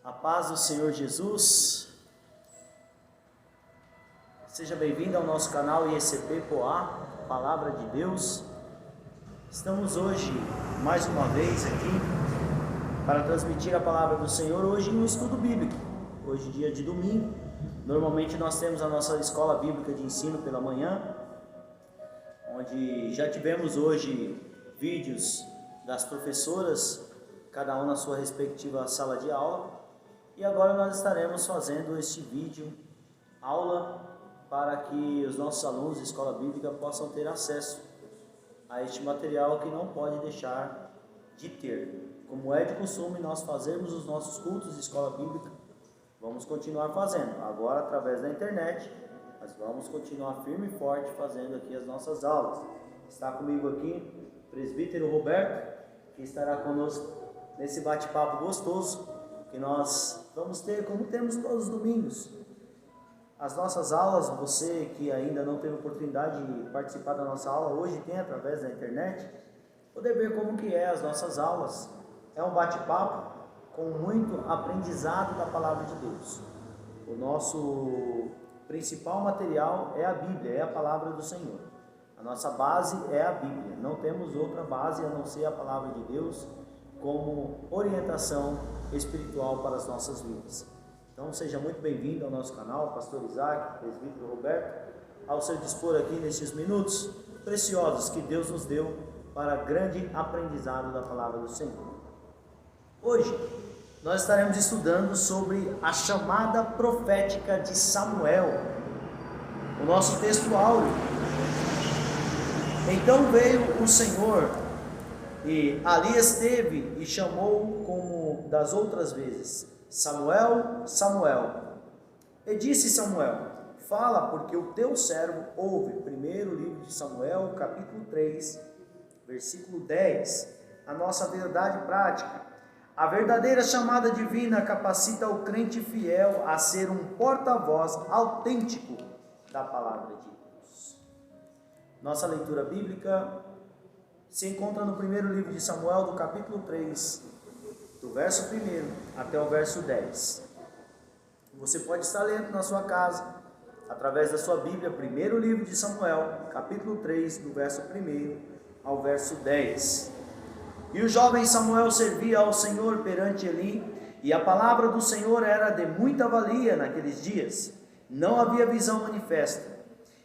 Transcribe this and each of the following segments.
A paz do Senhor Jesus. Seja bem-vindo ao nosso canal IECP Poá, Palavra de Deus. Estamos hoje, mais uma vez aqui, para transmitir a Palavra do Senhor, hoje em um estudo bíblico. Hoje, dia de domingo. Normalmente nós temos a nossa escola bíblica de ensino pela manhã, onde já tivemos hoje vídeos das professoras, cada um na sua respectiva sala de aula. E agora nós estaremos fazendo este vídeo, aula, para que os nossos alunos de escola bíblica possam ter acesso a este material que não pode deixar de ter. Como é de costume nós fazermos os nossos cultos de escola bíblica, vamos continuar fazendo, agora através da internet, mas vamos continuar firme e forte fazendo aqui as nossas aulas. Está comigo aqui o presbítero Roberto, que estará conosco nesse bate-papo gostoso que nós vamos ter, como temos todos os domingos. As nossas aulas, você que ainda não teve oportunidade de participar da nossa aula, hoje tem através da internet, poder ver como que é as nossas aulas. É um bate-papo com muito aprendizado da Palavra de Deus. O nosso principal material é a Bíblia, é a Palavra do Senhor. A nossa base é a Bíblia, não temos outra base a não ser a Palavra de Deus como orientação espiritual para as nossas vidas. Então seja muito bem-vindo ao nosso canal, Pastor Isaac, presbítero Roberto, ao seu dispor aqui nesses minutos preciosos que Deus nos deu para grande aprendizado da Palavra do Senhor. Hoje nós estaremos estudando sobre a chamada profética de Samuel, o nosso texto áureo. Então veio o Senhor e ali esteve e chamou como das outras vezes: Samuel, Samuel. E disse Samuel: fala, porque o teu servo ouve. Primeiro livro de Samuel, capítulo 3, versículo 10. A nossa verdade prática. A verdadeira chamada divina capacita o crente fiel a ser um porta-voz autêntico da palavra de Deus. Nossa leitura bíblica se encontra no primeiro livro de Samuel, do capítulo 3, do verso 1 até o verso 10. Você pode estar lendo na sua casa, através da sua Bíblia, primeiro livro de Samuel, capítulo 3, do verso 1 ao verso 10. E o jovem Samuel servia ao Senhor perante Eli, e a palavra do Senhor era de muita valia naqueles dias. Não havia visão manifesta.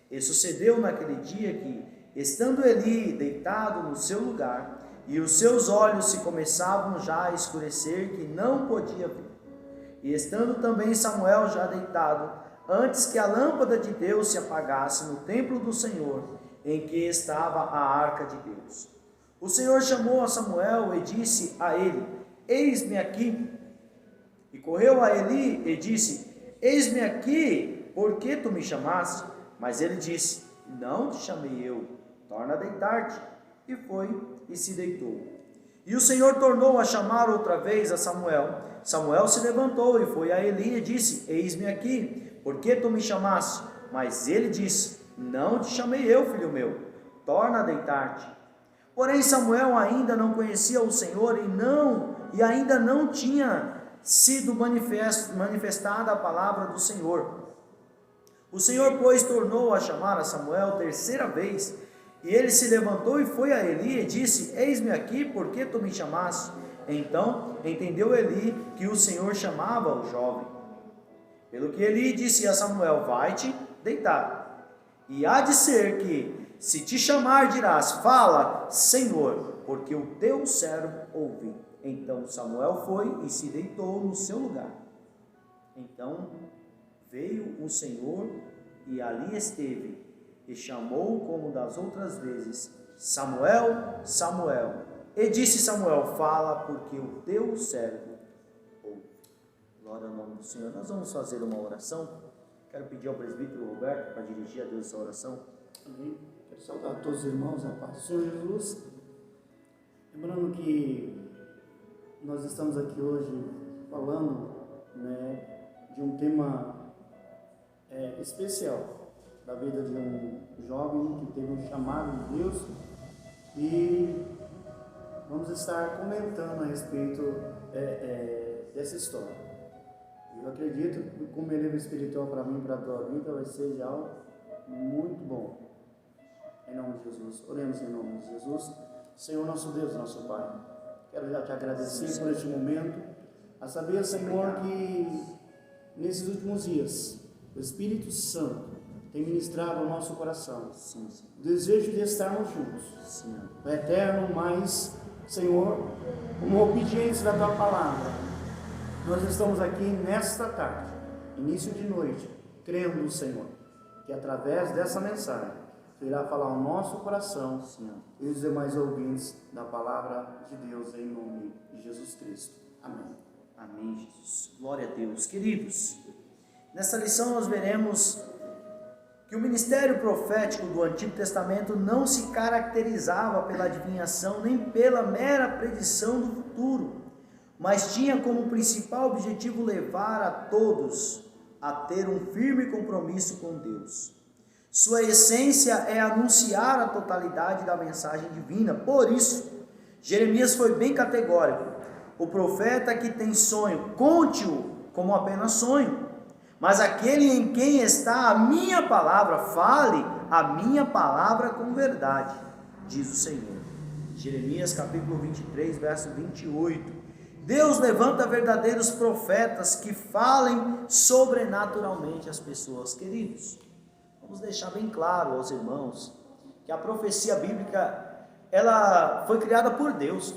E sucedeu naquele dia que, estando Eli deitado no seu lugar, e os seus olhos se começavam já a escurecer, que não podia ver. E estando também Samuel já deitado, antes que a lâmpada de Deus se apagasse no templo do Senhor, em que estava a arca de Deus. O Senhor chamou a Samuel e disse a ele: eis-me aqui. E correu a Eli e disse: eis-me aqui, por que tu me chamaste? Mas ele disse: não te chamei eu, torna a deitar-te. E foi e se deitou. E o Senhor tornou a chamar outra vez a Samuel. Samuel se levantou e foi a Eli e disse: eis-me aqui, por que tu me chamaste? Mas ele disse: não te chamei eu, filho meu, torna a deitar-te. Porém Samuel ainda não conhecia o Senhor e ainda não tinha sido manifestada a palavra do Senhor. O Senhor, pois, tornou a chamar a Samuel terceira vez, e ele se levantou e foi a Eli e disse: eis-me aqui, por que tu me chamaste? Então entendeu Eli que o Senhor chamava o jovem. Pelo que Eli disse a Samuel: vai-te deitar. E há de ser que, se te chamar, dirás: fala, Senhor, porque o teu servo ouve. Então Samuel foi e se deitou no seu lugar. Então veio o Senhor e ali esteve, e chamou como das outras vezes: Samuel, Samuel. E disse Samuel: fala, porque o teu servo ouve. Glória ao nome do Senhor. Nós vamos fazer uma oração. Quero pedir ao presbítero Roberto para dirigir a Deus essa oração. Amém. Quero saudar a todos os irmãos na paz do Senhor Jesus. Lembrando que nós estamos aqui hoje falando, de um tema especial da vida de um jovem que teve um chamado de Deus, e vamos estar comentando a respeito dessa história. Eu acredito que como eleva espiritual para mim, para a tua vida, vai ser algo muito bom. Em nome de Jesus. Oremos em nome de Jesus. Senhor nosso Deus, nosso Pai, quero já te agradecer por este momento, a saber, Senhor, que nesses últimos dias o Espírito Santo tem ministrado ao nosso coração o desejo de estarmos juntos, no eterno, mas, Senhor, como obedientes da tua palavra, nós estamos aqui nesta tarde, início de noite, crendo, Senhor, que através dessa mensagem Tu irá falar ao nosso coração, Senhor, e os demais ouvintes da palavra de Deus, em nome de Jesus Cristo. Amém. Amém, Jesus. Glória a Deus. Queridos, nessa lição nós veremos que o ministério profético do Antigo Testamento não se caracterizava pela adivinhação nem pela mera predição do futuro, mas tinha como principal objetivo levar a todos a ter um firme compromisso com Deus. Sua essência é anunciar a totalidade da mensagem divina. Por isso, Jeremias foi bem categórico. O profeta que tem sonho, conte-o como apenas sonho. Mas aquele em quem está a minha palavra, fale a minha palavra com verdade, diz o Senhor. Jeremias capítulo 23, verso 28. Deus levanta verdadeiros profetas que falem sobrenaturalmente às pessoas. Queridos, vamos deixar bem claro aos irmãos que a profecia bíblica, ela foi criada por Deus.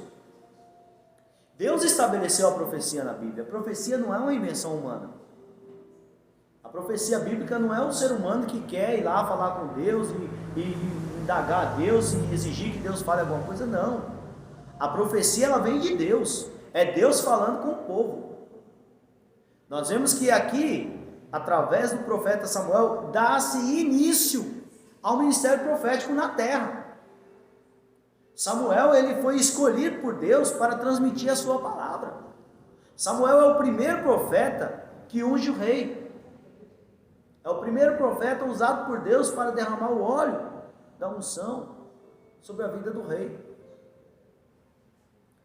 Deus estabeleceu a profecia na Bíblia. A profecia não é uma invenção humana. A profecia bíblica não é um ser humano que quer ir lá falar com Deus e indagar a Deus e exigir que Deus fale alguma coisa, não. A profecia, ela vem de Deus. É Deus falando com o povo. Nós vemos que aqui, através do profeta Samuel, dá-se início ao ministério profético na terra. Samuel, ele foi escolhido por Deus para transmitir a sua palavra. Samuel é o primeiro profeta que unge o rei. É o primeiro profeta usado por Deus para derramar o óleo da unção sobre a vida do rei.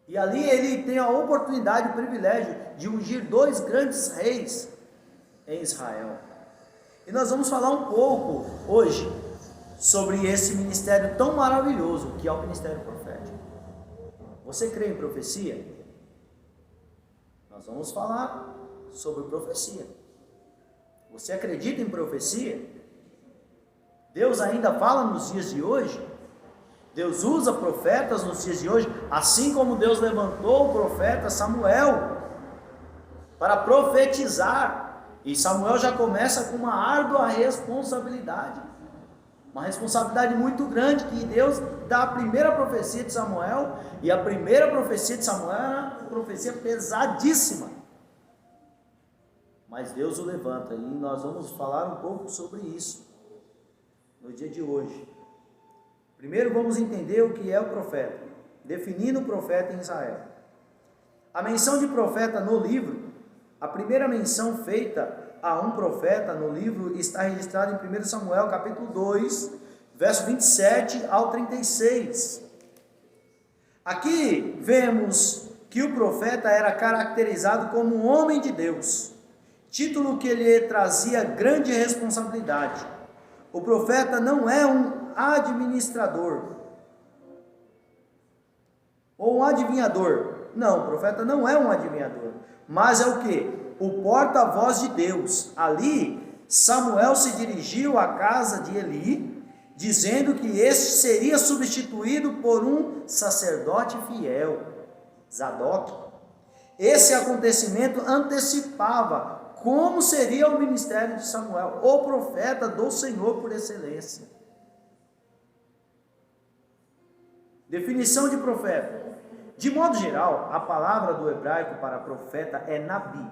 E ali ele tem a oportunidade, o privilégio de ungir dois grandes reis em Israel. E nós vamos falar um pouco hoje sobre esse ministério tão maravilhoso que é o ministério profético. Você crê em profecia? Nós vamos falar sobre profecia. Você acredita em profecia? Deus ainda fala nos dias de hoje? Deus usa profetas nos dias de hoje, assim como Deus levantou o profeta Samuel para profetizar. E Samuel já começa com uma árdua responsabilidade, uma responsabilidade muito grande, que Deus dá a primeira profecia de Samuel, e a primeira profecia de Samuel era uma profecia pesadíssima. Mas Deus o levanta, e nós vamos falar um pouco sobre isso no dia de hoje. Primeiro vamos entender o que é o profeta, definindo o profeta em Israel. A menção de profeta no livro, a primeira menção feita a um profeta no livro está registrada em 1 Samuel capítulo 2, verso 27 ao 36. Aqui vemos que o profeta era caracterizado como um homem de Deus, título que lhe trazia grande responsabilidade. O profeta não é um administrador ou um adivinhador. Não, o profeta não é um adivinhador, mas é o que? O porta-voz de Deus. Ali, Samuel se dirigiu à casa de Eli, dizendo que este seria substituído por um sacerdote fiel, Zadok. Esse acontecimento antecipava como seria o ministério de Samuel, o profeta do Senhor por excelência. Definição de profeta. De modo geral, a palavra do hebraico para profeta é nabi.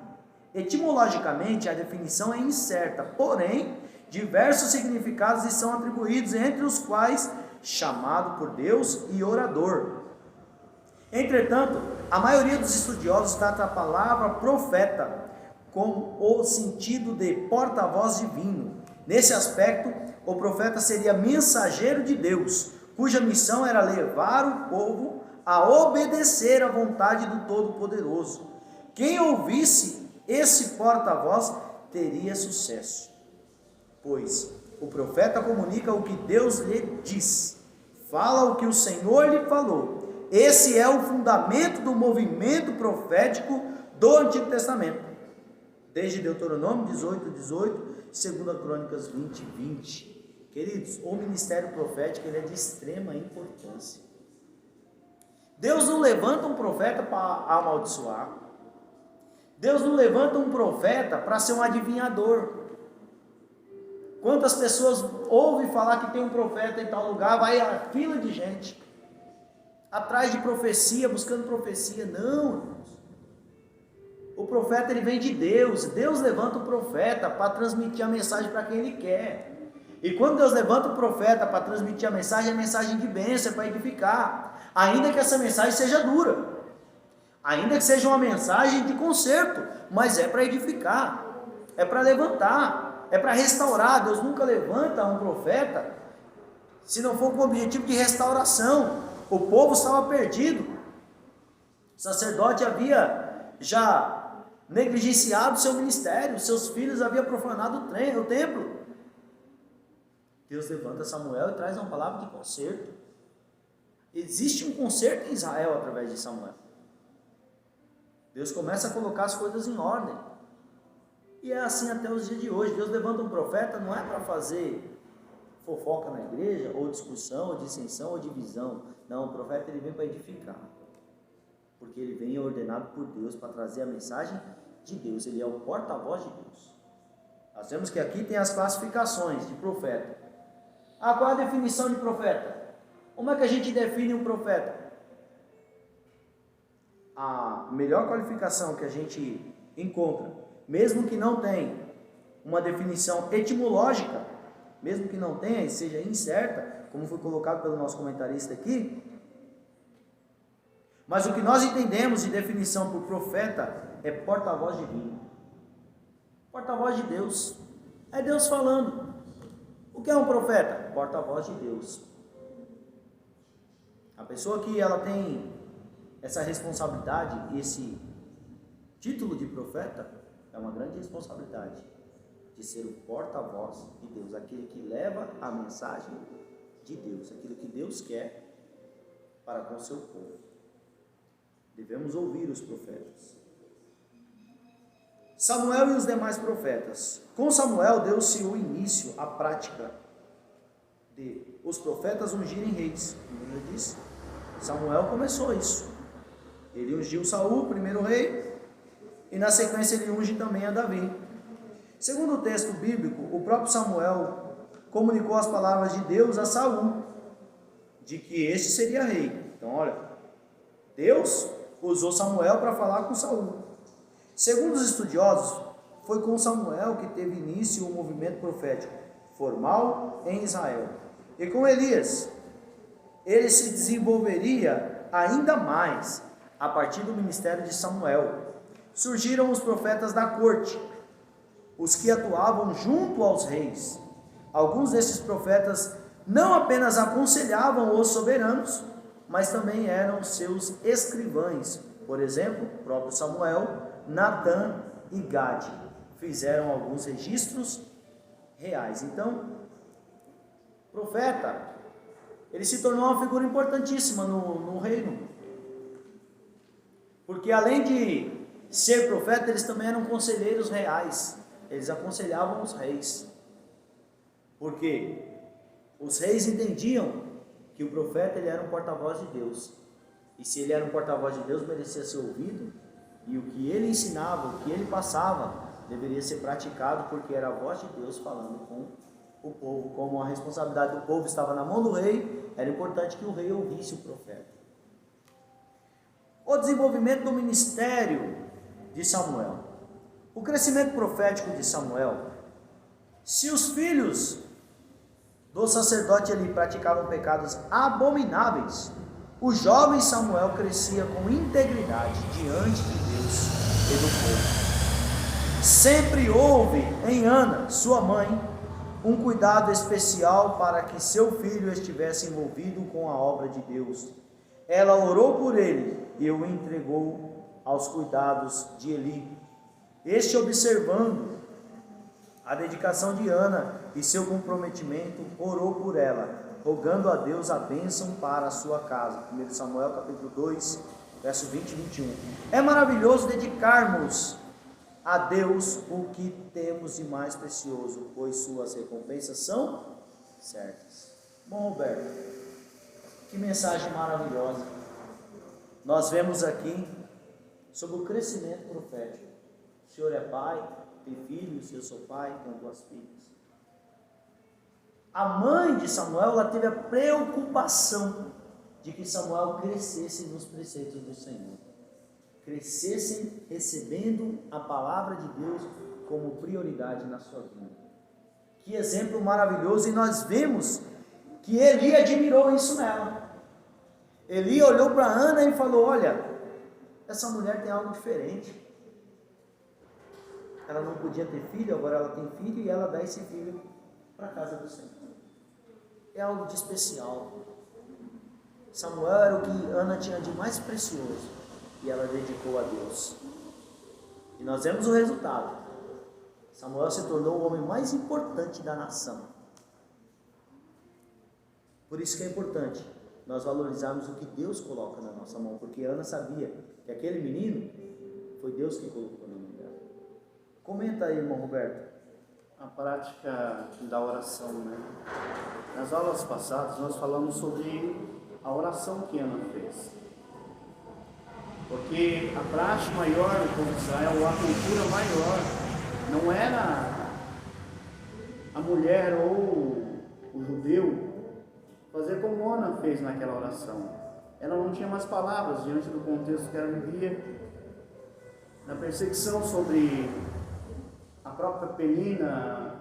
Etimologicamente, a definição é incerta, porém, diversos significados lhe são atribuídos, entre os quais chamado por Deus e orador. Entretanto, a maioria dos estudiosos trata a palavra profeta com o sentido de porta-voz divino. Nesse aspecto, o profeta seria mensageiro de Deus, cuja missão era levar o povo a obedecer à vontade do Todo-Poderoso. Quem ouvisse esse porta-voz teria sucesso, pois o profeta comunica o que Deus lhe diz, fala o que o Senhor lhe falou. Esse é o fundamento do movimento profético do Antigo Testamento, desde Deuteronômio 18, 2 Crônicas 20, 20. Queridos, o ministério profético ele é de extrema importância. Deus não levanta um profeta para amaldiçoar. Deus não levanta um profeta para ser um adivinhador. Quantas pessoas ouvem falar que tem um profeta em tal lugar, vai a fila de gente atrás de profecia, buscando profecia. Não, irmãos. O profeta ele vem de Deus. Deus levanta o profeta para transmitir a mensagem para quem ele quer. E quando Deus levanta o profeta para transmitir a mensagem de bênção, é para edificar. Ainda que essa mensagem seja dura, ainda que seja uma mensagem de conserto, mas é para edificar, é para levantar, é para restaurar. Deus nunca levanta um profeta se não for com o objetivo de restauração. O povo estava perdido, o sacerdote havia já negligenciado seu ministério, seus filhos haviam profanado o templo. Deus levanta Samuel e traz uma palavra de conserto. Existe um conserto em Israel através de Samuel. Deus começa a colocar as coisas em ordem. E é assim até os dias de hoje. Deus levanta um profeta não é para fazer fofoca na igreja, ou discussão, ou dissensão, ou divisão. Não, o profeta ele vem para edificar. Porque ele vem ordenado por Deus para trazer a mensagem de Deus. Ele é o porta-voz de Deus. Nós vemos que aqui tem as classificações de profeta. Qual é a definição de profeta? Como é que a gente define um profeta? A melhor qualificação que a gente encontra, mesmo que não tenha uma definição etimológica, mesmo que não tenha e seja incerta, como foi colocado pelo nosso comentarista aqui, mas o que nós entendemos de definição por profeta é porta-voz divino. Porta-voz de Deus. É Deus falando. O que é um profeta? Porta-voz de Deus. A pessoa que ela tem essa responsabilidade, esse título de profeta, é uma grande responsabilidade de ser o porta-voz de Deus, aquele que leva a mensagem de Deus, aquilo que Deus quer para com o seu povo. Devemos ouvir os profetas. Samuel e os demais profetas. Com Samuel deu-se o início à prática de os profetas ungirem reis. Como eu disse, Samuel começou isso. Ele ungiu Saul, primeiro rei, e na sequência ele unge também a Davi. Segundo o texto bíblico, o próprio Samuel comunicou as palavras de Deus a Saul, de que este seria rei. Então, olha, Deus usou Samuel para falar com Saul. Segundo os estudiosos, foi com Samuel que teve início o movimento profético formal em Israel. E com Elias, ele se desenvolveria ainda mais a partir do ministério de Samuel. Surgiram os profetas da corte, os que atuavam junto aos reis. Alguns desses profetas não apenas aconselhavam os soberanos, mas também eram seus escrivães. Por exemplo, o próprio Samuel, Natã e Gade fizeram alguns registros reais. Então, profeta, ele se tornou uma figura importantíssima no reino, porque além de ser profeta, eles também eram conselheiros reais. Eles aconselhavam os reis, porque os reis entendiam que o profeta ele era um porta-voz de Deus, e se ele era um porta-voz de Deus, merecia ser ouvido, e o que ele ensinava, o que ele passava, deveria ser praticado, porque era a voz de Deus falando com o povo. Como a responsabilidade do povo estava na mão do rei, era importante que o rei ouvisse o profeta. O desenvolvimento do ministério de Samuel. O crescimento profético de Samuel. Se os filhos do sacerdote ali praticavam pecados abomináveis, o jovem Samuel crescia com integridade diante de Deus e do povo. Sempre houve em Ana, sua mãe, um cuidado especial para que seu filho estivesse envolvido com a obra de Deus. Ela orou por ele e o entregou aos cuidados de Eli. Este, observando a dedicação de Ana e seu comprometimento, orou por ela, rogando a Deus a bênção para a sua casa. 1 Samuel capítulo 2, verso 20 e 21. É maravilhoso dedicarmos a Deus o que temos de mais precioso, pois suas recompensas são certas. Bom, Roberto, que mensagem maravilhosa. Nós vemos aqui sobre o crescimento profético. O senhor é pai, tem filhos, eu sou pai, tenho 2 filhas. A mãe de Samuel, ela teve a preocupação de que Samuel crescesse nos preceitos do Senhor, crescesse recebendo a palavra de Deus como prioridade na sua vida. Que exemplo maravilhoso! E nós vemos que Eli admirou isso nela. Eli olhou para Ana e falou: olha, essa mulher tem algo diferente. Ela não podia ter filho, agora ela tem filho e ela dá esse filho para a casa do Senhor. É algo de especial. Samuel era o que Ana tinha de mais precioso e ela dedicou a Deus. E nós vemos o resultado. Samuel se tornou o homem mais importante da nação. Por isso que é importante nós valorizarmos o que Deus coloca na nossa mão, porque Ana sabia que aquele menino foi Deus que colocou na mão dela. Comenta aí, irmão Roberto. A prática da oração, né? Nas aulas passadas nós falamos sobre a oração que Ana fez. Porque a prática maior do povo de Israel, a cultura maior, não era a mulher ou o judeu fazer como Ana fez naquela oração. Ela não tinha mais palavras diante do contexto que ela vivia, na perseguição sobre a própria Penina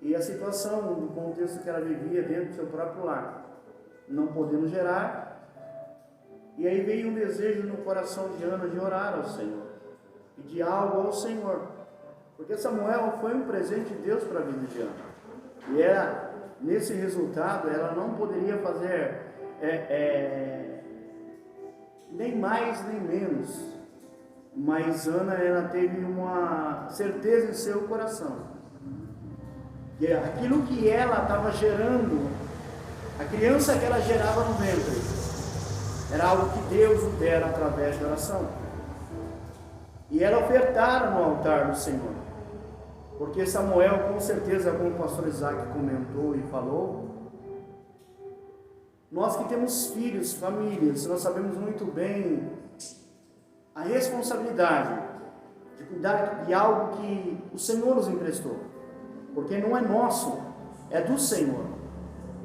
e a situação do contexto que ela vivia dentro do seu próprio lar, não podendo gerar. E aí veio um desejo no coração de Ana de orar ao Senhor, pedir algo ao Senhor, porque Samuel foi um presente de Deus para a vida de Ana. E era nesse resultado, ela não poderia fazer nem mais nem menos, mas Ana, ela teve uma certeza em seu coração, que aquilo que ela estava gerando, a criança que ela gerava no ventre, era algo que Deus o dera através da oração. E ela ofertara no altar do Senhor, porque Samuel, com certeza, como o pastor Isaac comentou e falou, nós que temos filhos, famílias, nós sabemos muito bem a responsabilidade de cuidar de algo que o Senhor nos emprestou, porque não é nosso, é do Senhor.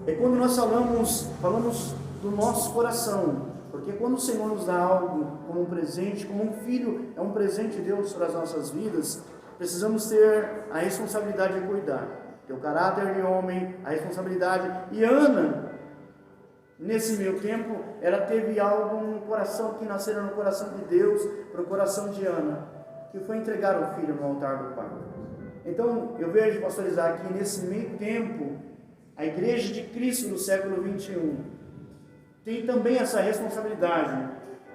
É quando nós falamos do nosso coração, porque quando o Senhor nos dá algo como um presente, como um filho é um presente de Deus para as nossas vidas, precisamos ter a responsabilidade de cuidar, ter o caráter de homem, a responsabilidade. E Ana, nesse meio tempo, ela teve algo no coração que nasceu no coração de Deus, para o coração de Ana, que foi entregar o filho no altar do Pai. Então, eu vejo, pastor Isaac, que nesse meio tempo, a igreja de Cristo do século 21 tem também essa responsabilidade.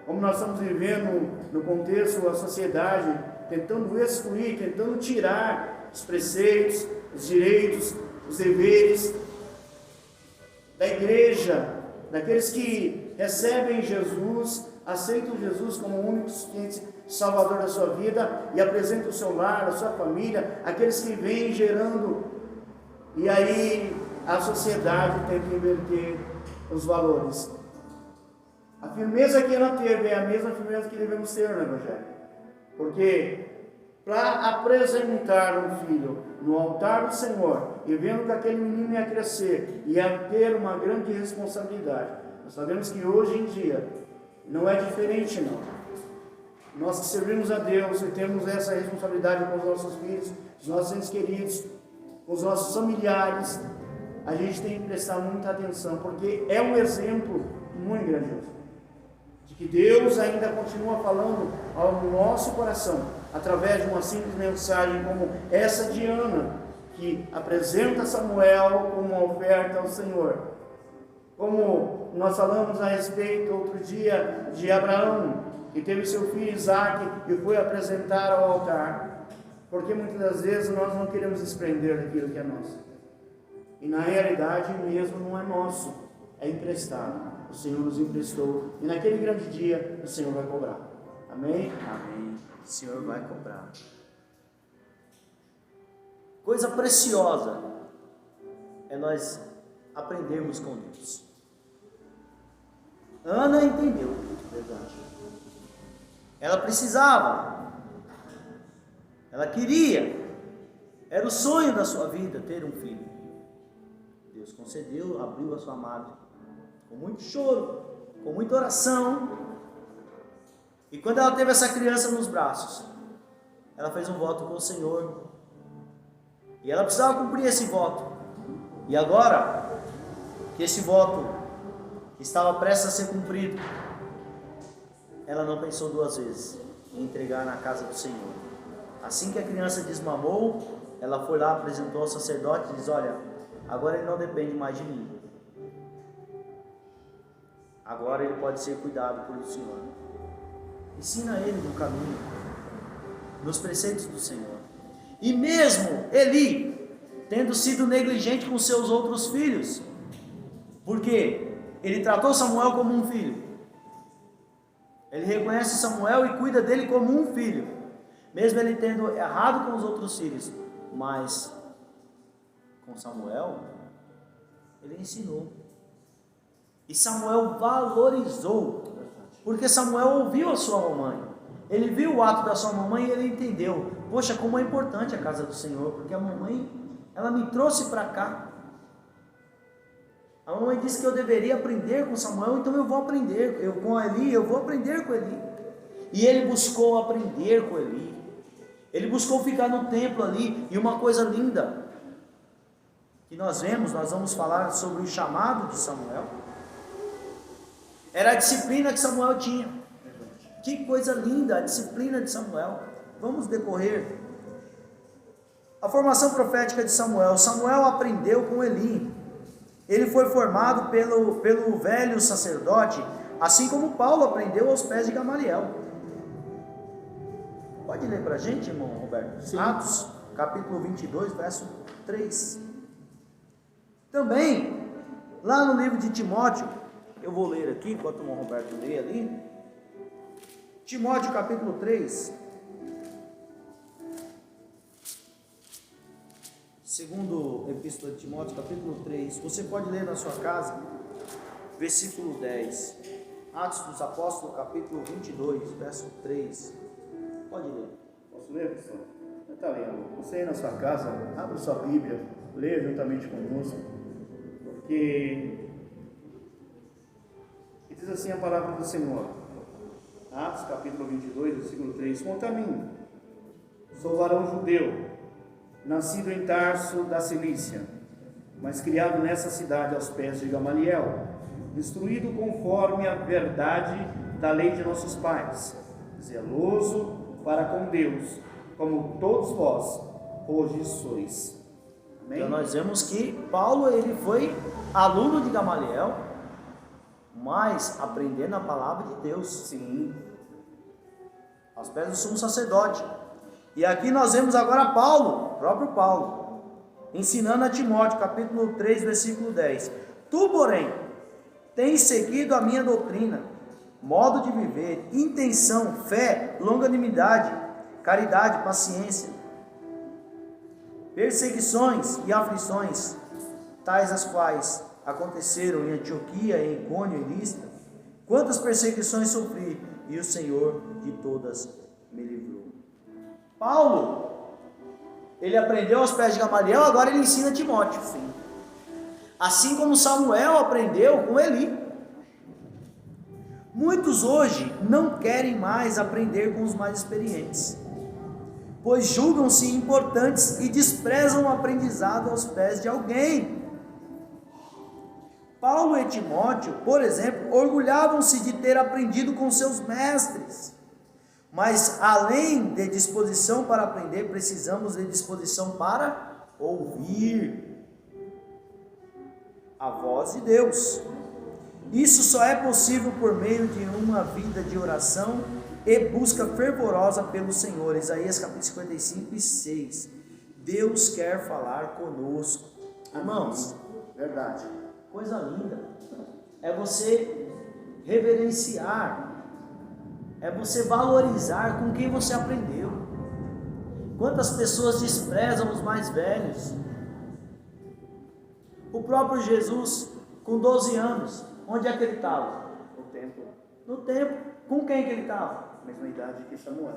Como nós estamos vivendo no contexto, a sociedade tentando excluir, tentando tirar os preceitos, os direitos, os deveres da igreja, daqueles que recebem Jesus, aceitam Jesus como o único suficiente Salvador da sua vida e apresentam o seu lar, a sua família, aqueles que vêm gerando, e aí a sociedade tenta inverter os valores. A firmeza que ela teve é a mesma firmeza que devemos ter no Evangelho, porque para apresentar um filho no altar do Senhor e vendo que aquele menino ia crescer, ia ter uma grande responsabilidade. Nós sabemos que hoje em dia não é diferente, não. Nós que servimos a Deus e temos essa responsabilidade com os nossos filhos, os nossos entes queridos, com os nossos familiares, a gente tem que prestar muita atenção, porque é um exemplo muito grandioso de que Deus ainda continua falando ao nosso coração, através de uma simples mensagem como essa de Ana, que apresenta Samuel como uma oferta ao Senhor. Como nós falamos a respeito outro dia de Abraão, e teve seu filho Isaac e foi apresentar ao altar. Porque muitas das vezes nós não queremos desprender daquilo que é nosso. E na realidade mesmo não é nosso, é emprestado. O Senhor nos emprestou e naquele grande dia o Senhor vai cobrar. Amém? Amém. O Senhor vai cobrar. Coisa preciosa é nós aprendermos com Deus. Ana entendeu, verdade. Ela precisava, ela queria, era o sonho da sua vida ter um filho. Deus concedeu, abriu a sua madre, com muito choro, com muita oração. E quando ela teve essa criança nos braços, ela fez um voto com o Senhor. E ela precisava cumprir esse voto. E agora que esse voto estava prestes a ser cumprido, ela não pensou duas vezes em entregar na casa do Senhor. Assim que a criança desmamou, ela foi lá, apresentou ao sacerdote e disse: olha, agora ele não depende mais de mim. Agora ele pode ser cuidado por o Senhor. Ensina ele no caminho, nos preceitos do Senhor. E mesmo Eli, tendo sido negligente com seus outros filhos, porque ele tratou Samuel como um filho, ele reconhece Samuel e cuida dele como um filho, mesmo ele tendo errado com os outros filhos, mas com Samuel ele ensinou, e Samuel valorizou, porque Samuel ouviu a sua mamãe. Ele viu o ato da sua mamãe e ele entendeu: poxa, como é importante a casa do Senhor, porque a mamãe, ela me trouxe para cá. A mamãe disse que eu deveria aprender com Samuel, então eu vou aprender. Com Eli, eu vou aprender com Eli. E ele buscou aprender com Eli. Ele buscou ficar no templo ali. E uma coisa linda que nós vamos falar sobre o chamado de Samuel. Era a disciplina que Samuel tinha. Que coisa linda a disciplina de Samuel. Vamos decorrer. A formação profética de Samuel. Samuel aprendeu com Eli. Ele foi formado pelo velho sacerdote, assim como Paulo aprendeu aos pés de Gamaliel. Pode ler para a gente, irmão Roberto? Sim. Atos, capítulo 22, verso 3. Também, lá no livro de Timóteo, eu vou ler aqui, enquanto o irmão Roberto lê ali. Timóteo capítulo 3, segundo Epístola de Timóteo capítulo 3, você pode ler na sua casa, versículo 10, Atos dos Apóstolos capítulo 22, verso 3, pode ler. Posso ler, pessoal? Está lendo. Você aí na sua casa, abra sua Bíblia, leia juntamente conosco, porque diz assim a palavra do Senhor. Atos capítulo 22, versículo 3. Quanto a mim, sou varão judeu, nascido em Tarso da Cilícia, mas criado nessa cidade aos pés de Gamaliel, instruído conforme a verdade da lei de nossos pais, zeloso para com Deus, como todos vós hoje sois. Amém? Então nós vemos que Paulo, ele foi aluno de Gamaliel, mas aprendendo a palavra de Deus, sim, aos pés do sumo sacerdote. E aqui nós vemos agora Paulo, o próprio Paulo, ensinando a Timóteo, capítulo 3, versículo 10. Tu, porém, tens seguido a minha doutrina, modo de viver, intenção, fé, longanimidade, caridade, paciência, perseguições e aflições, tais as quais aconteceram em Antioquia, em Icônio e Listra. Quantas perseguições sofri, e o Senhor de todas me livrou. Paulo, ele aprendeu aos pés de Gamaliel, agora ele ensina Timóteo. Sim. Assim como Samuel aprendeu com Eli. Muitos hoje não querem mais aprender com os mais experientes, pois julgam-se importantes e desprezam o aprendizado aos pés de alguém. Paulo e Timóteo, por exemplo, orgulhavam-se de ter aprendido com seus mestres. Mas além de disposição para aprender, precisamos de disposição para ouvir a voz de Deus. Isso só é possível por meio de uma vida de oração e busca fervorosa pelo Senhor. Isaías capítulo 55 e 6. Deus quer falar conosco. Irmãos, verdade. Coisa linda. É você reverenciar, é você valorizar com quem você aprendeu. Quantas pessoas desprezam os mais velhos? O próprio Jesus, com 12 anos, onde é que ele estava? No templo. No templo. Com quem que ele estava? Mesma idade que Samuel.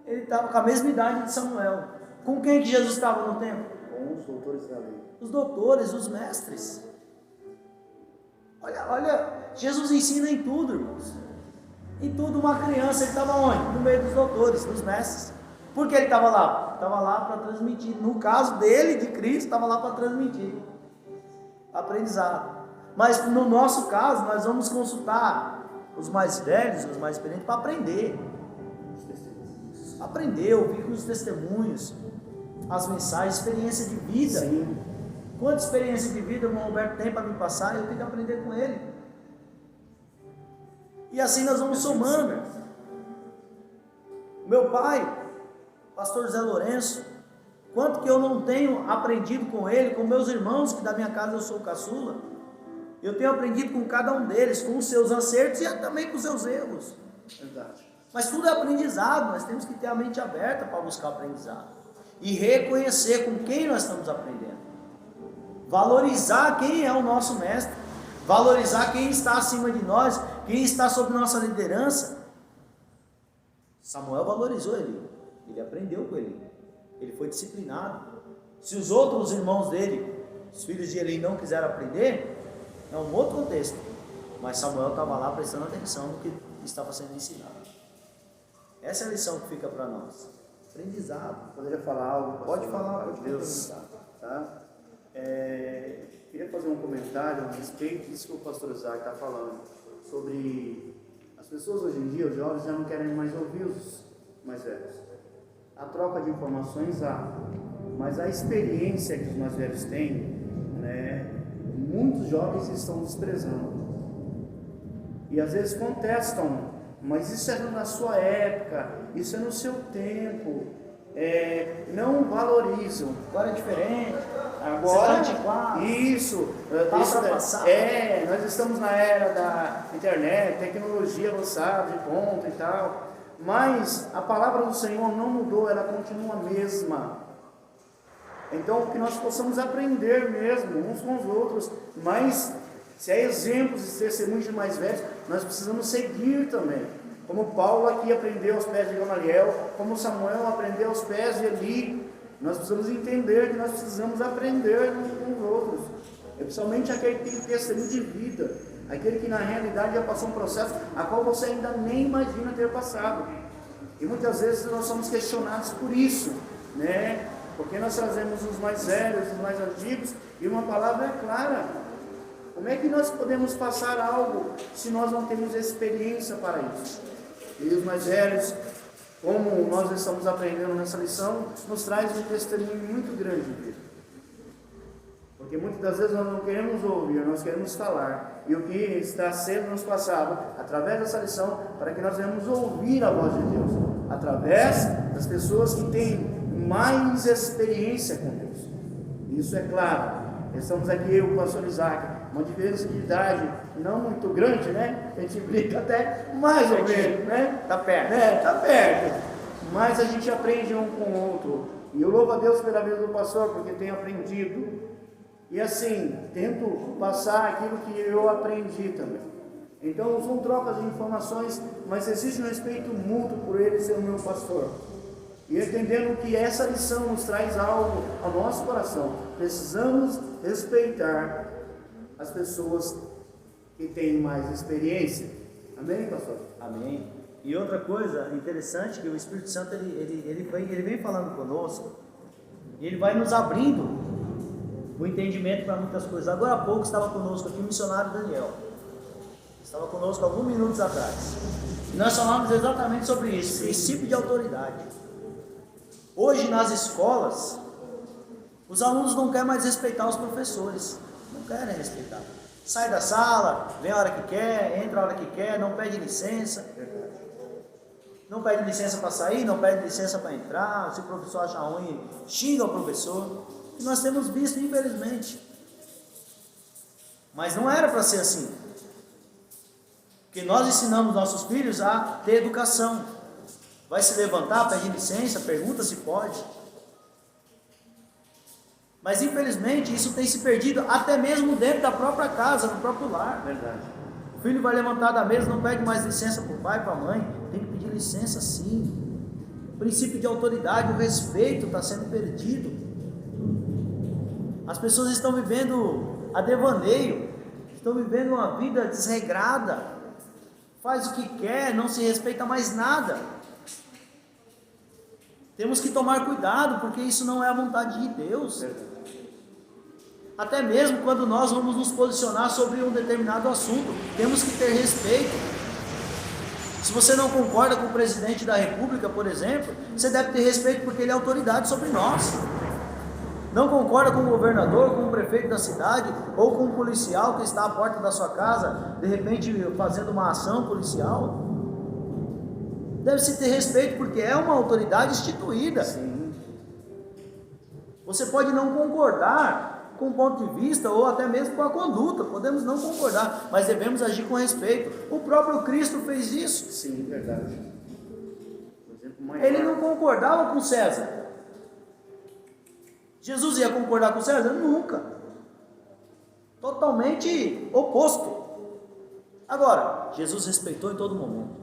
Ele estava com a mesma idade de Samuel. Com quem que Jesus estava no templo? Com os doutores da lei. Os doutores, os mestres. Olha, Jesus ensina em tudo, irmãos. Em tudo. Uma criança, ele estava onde? No meio dos doutores, dos mestres. Por que ele estava lá? Estava lá para transmitir. No caso dele, de Cristo, estava lá para transmitir aprendizado. Mas no nosso caso, nós vamos consultar os mais velhos, os mais experientes, para aprender. Aprender, ouvir com os testemunhos, as mensagens, experiência de vida. Sim. Quanta experiência de vida o irmão Roberto tem para me passar, eu tenho que aprender com ele. E assim nós vamos somando. Meu pai, pastor Zé Lourenço, quanto que eu não tenho aprendido com ele, com meus irmãos, que da minha casa eu sou o caçula. Eu tenho aprendido com cada um deles, com os seus acertos e também com os seus erros. Verdade. Mas tudo é aprendizado, nós temos que ter a mente aberta para buscar aprendizado. E reconhecer com quem nós estamos aprendendo. Valorizar quem é o nosso mestre. Valorizar quem está acima de nós, quem está sob nossa liderança. Samuel valorizou ele. Ele aprendeu com ele. Ele foi disciplinado. Se os outros irmãos dele, os filhos de Eli, não quiseram aprender, é um outro contexto. Mas Samuel estava lá prestando atenção no que estava sendo ensinado. Essa é a lição que fica para nós. Aprendizado. Poderia falar algo? Pode falar, pode Deus. Tá? Queria fazer um comentário a respeito disso que o pastor Isaac está falando. Sobre as pessoas hoje em dia, os jovens já não querem mais ouvir os mais velhos. A troca de informações há, mas a experiência que os mais velhos têm, né, muitos jovens estão desprezando. E às vezes contestam, mas isso é na sua época, isso é no seu tempo, não valorizam. Agora é diferente. Agora, isso, nós estamos na era da internet, tecnologia avançada, de ponta e tal, mas a palavra do Senhor não mudou, ela continua a mesma. Então, que nós possamos aprender mesmo, uns com os outros, mas se há exemplos e testemunhos de mais velhos, nós precisamos seguir também. Como Paulo aqui aprendeu aos pés de Gamaliel, como Samuel aprendeu aos pés de Eli, nós precisamos entender que nós precisamos aprender uns com os outros. Principalmente aquele que tem testemunho de vida, aquele que na realidade já passou um processo a qual você ainda nem imagina ter passado. E muitas vezes nós somos questionados por isso, né? Porque nós trazemos os mais velhos, os mais antigos, e uma palavra é clara. Como é que nós podemos passar algo se nós não temos experiência para isso? E os mais velhos, como nós estamos aprendendo nessa lição, nos traz um testemunho muito grande de vida. Porque muitas das vezes nós não queremos ouvir, nós queremos falar. E o que está sendo nos passado, através dessa lição, para que nós venhamos ouvir a voz de Deus, através das pessoas que têm mais experiência com Deus. Isso é claro. Estamos aqui, eu e o pastor Isaac, uma diferença de idade não muito grande, né? A gente brinca até mais ou menos, né? Tá perto. Tá perto. Mas a gente aprende um com o outro. E eu louvo a Deus pela vida do pastor, porque tenho aprendido. E assim, tento passar aquilo que eu aprendi também. Então, são trocas de informações, mas existe um respeito mútuo por ele ser o meu pastor. E entendendo que essa lição nos traz algo ao nosso coração. Precisamos respeitar as pessoas que têm mais experiência. Amém, pastor? Amém. E outra coisa interessante, que o Espírito Santo ele vem falando conosco, e ele vai nos abrindo o entendimento para muitas coisas. Agora há pouco estava conosco aqui o missionário Daniel. Estava conosco alguns minutos atrás. E nós falamos exatamente sobre isso, princípio de autoridade. Hoje nas escolas, os alunos não querem mais respeitar os professores. Não querem respeitar. Sai da sala, vem a hora que quer, entra a hora que quer, não pede licença. Não pede licença para sair, não pede licença para entrar. Se o professor acha ruim, xinga o professor. E nós temos visto, infelizmente. Mas não era para ser assim. Porque nós ensinamos nossos filhos a ter educação. Vai se levantar, pede licença, pergunta se pode. Mas infelizmente isso tem se perdido até mesmo dentro da própria casa, no próprio lar. Verdade. O filho vai levantar da mesa, não pede mais licença para o pai, para a mãe. Tem que pedir licença sim. O princípio de autoridade, o respeito está sendo perdido. As pessoas estão vivendo a devaneio, estão vivendo uma vida desregrada. Faz o que quer, não se respeita mais nada. Temos que tomar cuidado, porque isso não é a vontade de Deus. Até mesmo quando nós vamos nos posicionar sobre um determinado assunto, temos que ter respeito. Se você não concorda com o presidente da república, por exemplo, você deve ter respeito porque ele é autoridade sobre nós. Não concorda com o governador, com o prefeito da cidade, ou com o policial que está à porta da sua casa, de repente fazendo uma ação policial? Deve-se ter respeito porque é uma autoridade instituída. Sim. Você pode não concordar com o ponto de vista ou até mesmo com a conduta, podemos não concordar, mas devemos agir com respeito. O próprio Cristo fez isso. Sim, verdade. Ele não concordava com César. Jesus ia concordar com César? Nunca. Totalmente oposto. Agora, Jesus respeitou em todo momento.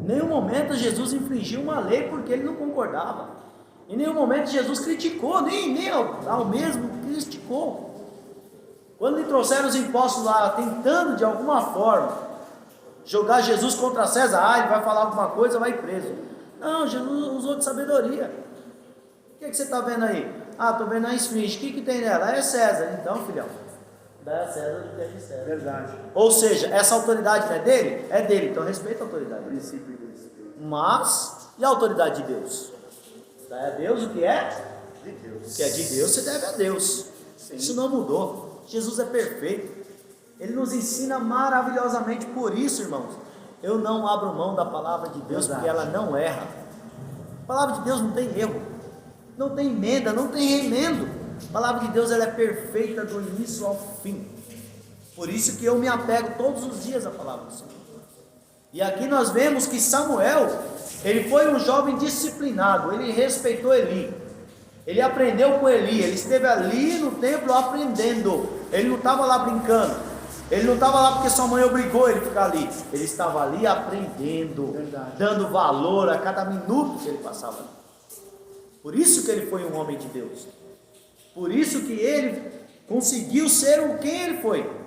Em nenhum momento Jesus infringiu uma lei porque ele não concordava. Em nenhum momento Jesus criticou, nem ao mesmo criticou. Quando lhe trouxeram os impostos lá, tentando de alguma forma jogar Jesus contra César, ele vai falar alguma coisa, vai preso. Não, Jesus usou de sabedoria. O que você está vendo aí? Estou vendo a esfinge. O que tem nela? É César. Então, filhão, dá a César o que é de César. Verdade. Ou seja, essa autoridade não é dele? É dele, então respeita a autoridade. Princípio de respeito. Mas, e a autoridade de Deus? Dá a Deus o que é? De Deus. O que é de Deus, você deve a Deus. Sim. Isso não mudou. Jesus é perfeito. Ele nos ensina maravilhosamente. Por isso, irmãos, eu não abro mão da palavra de Deus, Verdade. porque ela não erra. A palavra de Deus não tem erro, não tem emenda, não tem remendo. A palavra de Deus ela é perfeita do início ao fim. Por isso que eu me apego todos os dias à palavra do Senhor. E aqui nós vemos que Samuel, ele foi um jovem disciplinado, ele respeitou Eli, ele aprendeu com Eli, ele esteve ali no templo aprendendo, ele não estava lá brincando, ele não estava lá porque sua mãe obrigou ele a ficar ali, ele estava ali aprendendo, Verdade. dando valor a cada minuto que ele passava ali. Por isso que ele foi um homem de Deus, por isso que ele conseguiu ser o quem ele foi,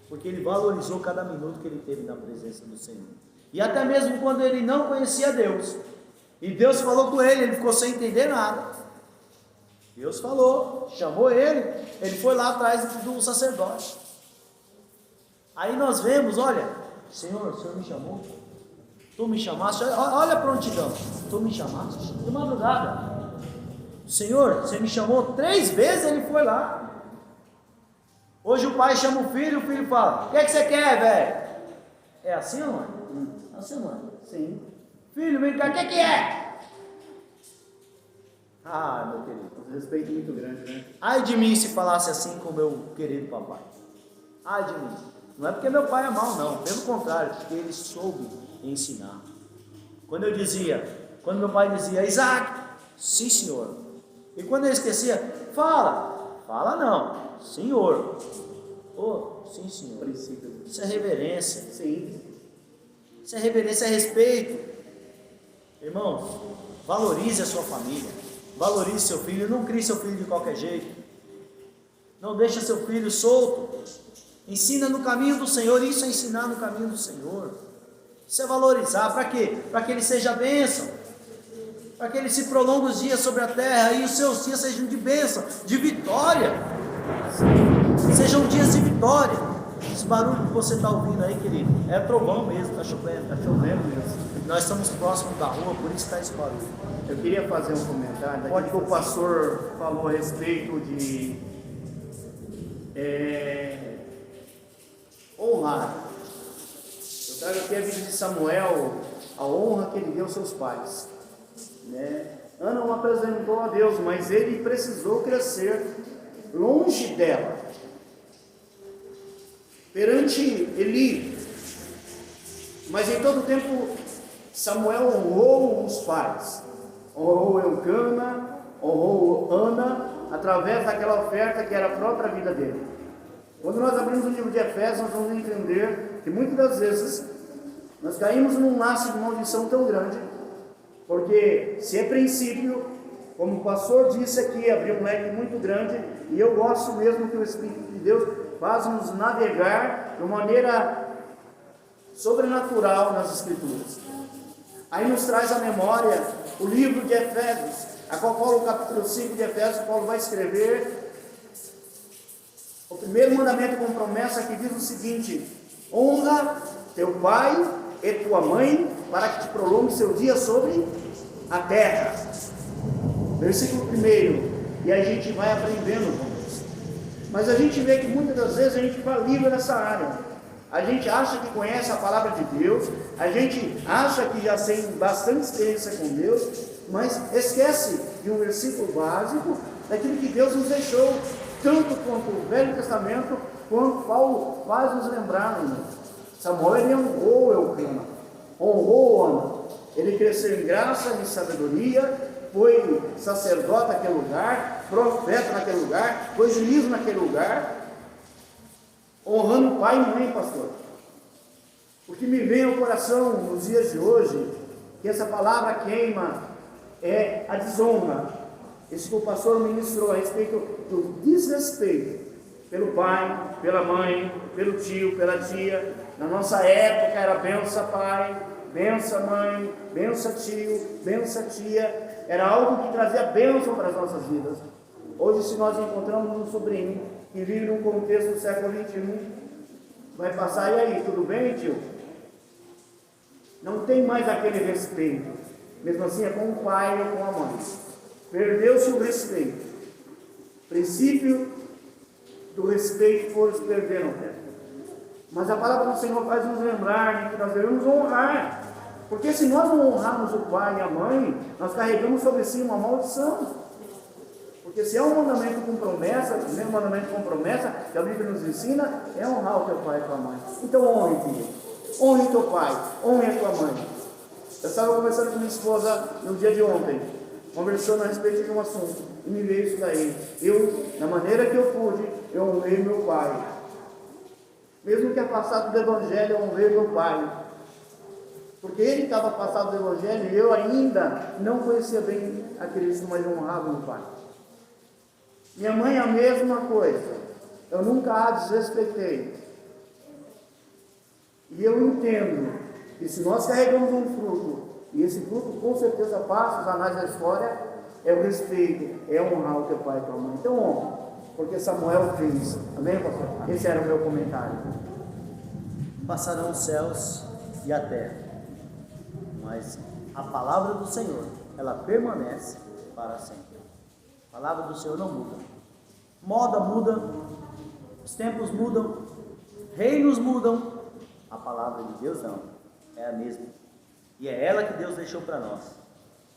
porque ele valorizou cada minuto que ele teve na presença do Senhor. E até mesmo quando ele não conhecia Deus, e Deus falou com ele, ele ficou sem entender nada. Deus falou, chamou ele foi lá atrás do sacerdote. Aí nós vemos, olha, Senhor, o Senhor me chamou, tu me chamaste, olha a prontidão, tu me chamaste, de madrugada, Senhor, você me chamou 3 vezes, ele foi lá. Hoje o pai chama o filho fala, o que é que você quer, velho? É assim, mãe? Assim, mãe? Sim. Filho, vem cá, o que é? Ah, meu querido. Um respeito muito grande, né? Ai de mim se falasse assim com o meu querido papai. Ai de mim. Não é porque meu pai é mau, não. Pelo contrário, porque ele soube ensinar. Quando meu pai dizia, Isaac, sim senhor. E quando eu esquecia, fala não. Senhor, sim senhor. Princípio. Isso é reverência. Sim. Isso é reverência, é respeito. Irmãos, valorize a sua família, valorize seu filho, não crie seu filho de qualquer jeito. Não deixe seu filho solto. Ensina no caminho do Senhor, isso é ensinar no caminho do Senhor. Isso é valorizar, para quê? Para que ele seja bênção, para que ele se prolongue os dias sobre a terra e os seus dias sejam de bênção, de vitória. Sejam dias de vitória. Esse barulho que você está ouvindo aí, querido, é trovão mesmo, está chovendo. Está chovendo mesmo. Nós estamos próximos da rua, por isso está esse barulho. Eu queria fazer um comentário. Pode que o pastor falou a respeito de honrar. Eu trago aqui a vida de Samuel, a honra que ele deu aos seus pais, né? Ana o apresentou a Deus, mas ele precisou crescer longe dela. Perante Eli, mas em todo tempo Samuel honrou os pais, honrou Eucana, honrou Ana, através daquela oferta que era a própria vida dele. Quando nós abrimos o livro de Efésios, nós vamos entender que muitas das vezes nós caímos num laço de maldição tão grande, porque se é princípio, como o pastor disse aqui, abriu um leque muito grande, e eu gosto mesmo que o Espírito de Deus faz-nos navegar de uma maneira sobrenatural nas Escrituras. Aí nos traz à memória o livro de Efésios, a qual Paulo, capítulo 5 de Efésios, Paulo vai escrever o primeiro mandamento com promessa, que diz o seguinte: honra teu pai e tua mãe, para que te prolongue seu dia sobre a terra. Versículo 1, e a gente vai aprendendo com isso. Mas a gente vê que muitas das vezes a gente falha nessa área. A gente acha que conhece a palavra de Deus, a gente acha que já tem bastante experiência com Deus, mas esquece de um versículo básico, daquilo que Deus nos deixou, tanto quanto o Velho Testamento, quanto Paulo faz nos lembrar, irmão. Samuel, ele honrou Eucana, honrou Ana, ele cresceu em graça e sabedoria, foi sacerdote naquele lugar, profeta naquele lugar, foi juiz naquele lugar, honrando pai e mãe, pastor. O que me vem ao coração nos dias de hoje, que essa palavra queima, é a desonra. Isso que o pastor ministrou a respeito do desrespeito pelo pai, pela mãe, pelo tio, pela tia. Na nossa época era benção pai, benção mãe, benção tio, benção tia. Era algo que trazia bênção para as nossas vidas. Hoje, se nós encontramos um sobrinho que vive num contexto do século XXI, vai passar, e aí, tudo bem, tio? Não tem mais aquele respeito. Mesmo assim, é com o pai ou com a mãe. Perdeu-se o respeito. O princípio do respeito foi se perder no tempo. Mas a palavra do Senhor faz nos lembrar que nós devemos honrar. Porque se nós não honrarmos o pai e a mãe, nós carregamos sobre si uma maldição. Porque se é um mandamento com promessa, o primeiro mandamento com promessa, que a Bíblia nos ensina, é honrar o teu pai e a tua mãe. Então honre, filho. Honre teu pai, honre a tua mãe. Eu estava conversando com minha esposa no dia de ontem, conversando a respeito de um assunto, e me veio isso daí. Eu, da maneira que eu pude, eu honrei meu pai. Mesmo que afastado do Evangelho, eu honrei meu pai. Porque ele estava afastado do Evangelho e eu ainda não conhecia bem a Cristo, mas eu honrava meu pai. Minha mãe, a mesma coisa. Eu nunca a desrespeitei. E eu entendo que se nós carregamos um fruto, e esse fruto com certeza passa os anais da história, é o respeito, é honrar o teu pai e tua mãe. Então honra, porque Samuel fez. Amém, pastor? Esse era o meu comentário. Passarão os céus e a terra, mas a palavra do Senhor, ela permanece para sempre. A palavra do Senhor não muda. Moda muda, os tempos mudam, reinos mudam, a palavra de Deus não, é a mesma. E é ela que Deus deixou para nós.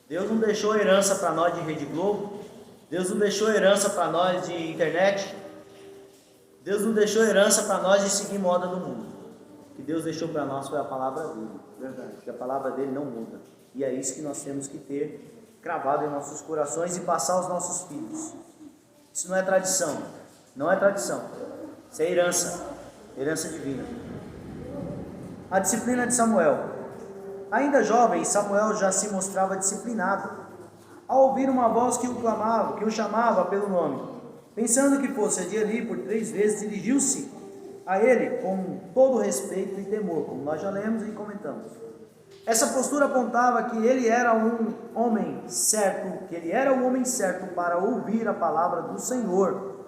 Deus não deixou herança para nós de Rede Globo, Deus não deixou herança para nós de internet, Deus não deixou herança para nós de seguir moda do mundo. O que Deus deixou para nós foi a palavra dele. Verdade. Porque a palavra dele não muda. E é isso que nós temos que ter cravado em nossos corações e passar aos nossos filhos. Isso não é tradição. Não é tradição. Isso é herança. Herança divina. A disciplina de Samuel. Ainda jovem, Samuel já se mostrava disciplinado. Ao ouvir uma voz que o clamava, que o chamava pelo nome, pensando que fosse de Eli, por 3 vezes dirigiu-se a ele com todo respeito e temor, como nós já lemos e comentamos. Essa postura apontava que ele era um homem certo, para ouvir a palavra do Senhor.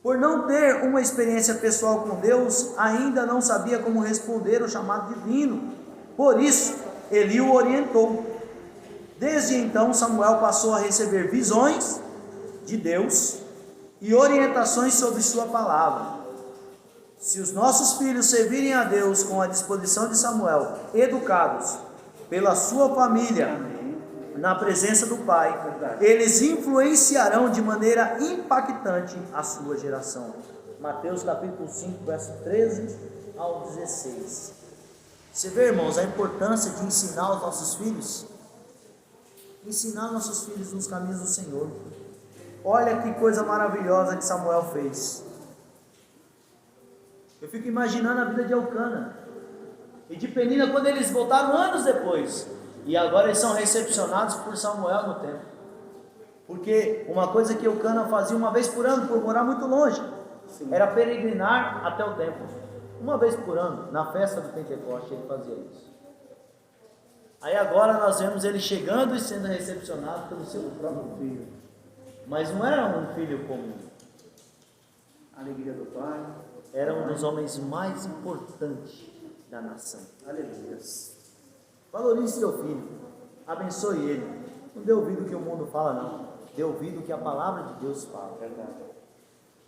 Por não ter uma experiência pessoal com Deus, ainda não sabia como responder ao chamado divino. Por isso, Eli o orientou. Desde então, Samuel passou a receber visões de Deus e orientações sobre sua palavra. Se os nossos filhos servirem a Deus com a disposição de Samuel, educados, pela sua família, Amém. na presença do Pai, Verdade. eles influenciarão de maneira impactante a sua geração. Mateus capítulo 5, verso 13 ao 16. Você vê, irmãos, a importância de ensinar os nossos filhos? Ensinar nossos filhos nos caminhos do Senhor. Olha que coisa maravilhosa que Samuel fez. Eu fico imaginando a vida de Elcana e de Penina quando eles voltaram anos depois. E agora eles são recepcionados por Samuel no templo. Porque uma coisa que Elcana fazia uma vez por ano, por morar muito longe, era peregrinar até o templo. Uma vez por ano, na festa do Pentecoste, ele fazia isso. Aí agora nós vemos ele chegando e sendo recepcionado pelo seu próprio filho. Mas não era um filho comum. A alegria do Pai. Era um dos homens mais importantes da nação. Aleluia. Valorize seu filho. Abençoe ele. Não dê ouvido o que o mundo fala, não. Dê ouvido o que a palavra de Deus fala. Verdade.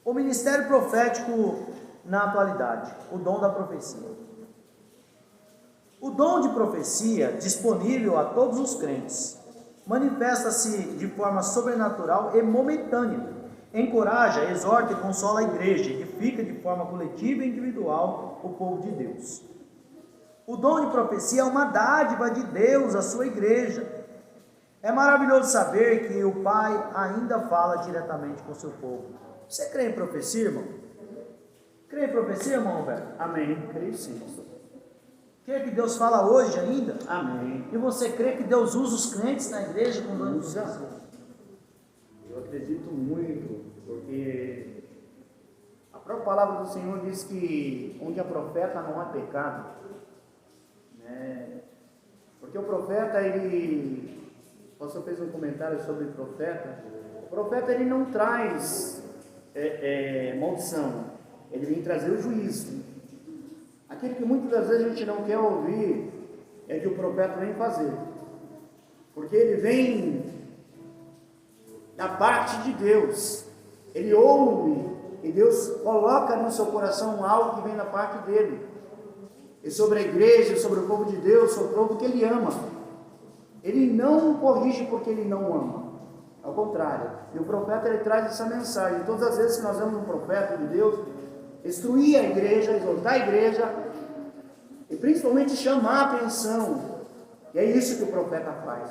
O ministério profético na atualidade. O dom da profecia. O dom de profecia, disponível a todos os crentes, manifesta-se de forma sobrenatural e momentânea. Encoraja, exorta e consola a igreja, edifica de forma coletiva e individual o povo de Deus. O dom de profecia é uma dádiva de Deus à sua igreja. É maravilhoso saber que o Pai ainda fala diretamente com o seu povo. Você crê em profecia, irmão? Crê em profecia, irmão Roberto? Amém. Creio sim, pastor. Crê que Deus fala hoje ainda? Amém. E você crê que Deus usa os crentes na igreja com dom de profecia? Eu acredito muito, porque a própria palavra do Senhor diz que onde há profeta não há pecado, né? Porque o profeta, o pastor fez um comentário sobre o profeta ele não traz maldição, ele vem trazer o juízo. Aquilo que muitas das vezes a gente não quer ouvir é que o profeta vem fazer, porque ele vem da parte de Deus, ele ouve e Deus coloca no seu coração algo que vem da parte dele, e sobre a igreja, sobre o povo de Deus, sobre o povo que ele ama. Ele não corrige porque ele não ama, ao contrário, e o profeta ele traz essa mensagem. Todas as vezes que nós vemos um profeta de Deus instruir a igreja, exortar a igreja e principalmente chamar a atenção, e é isso que o profeta faz.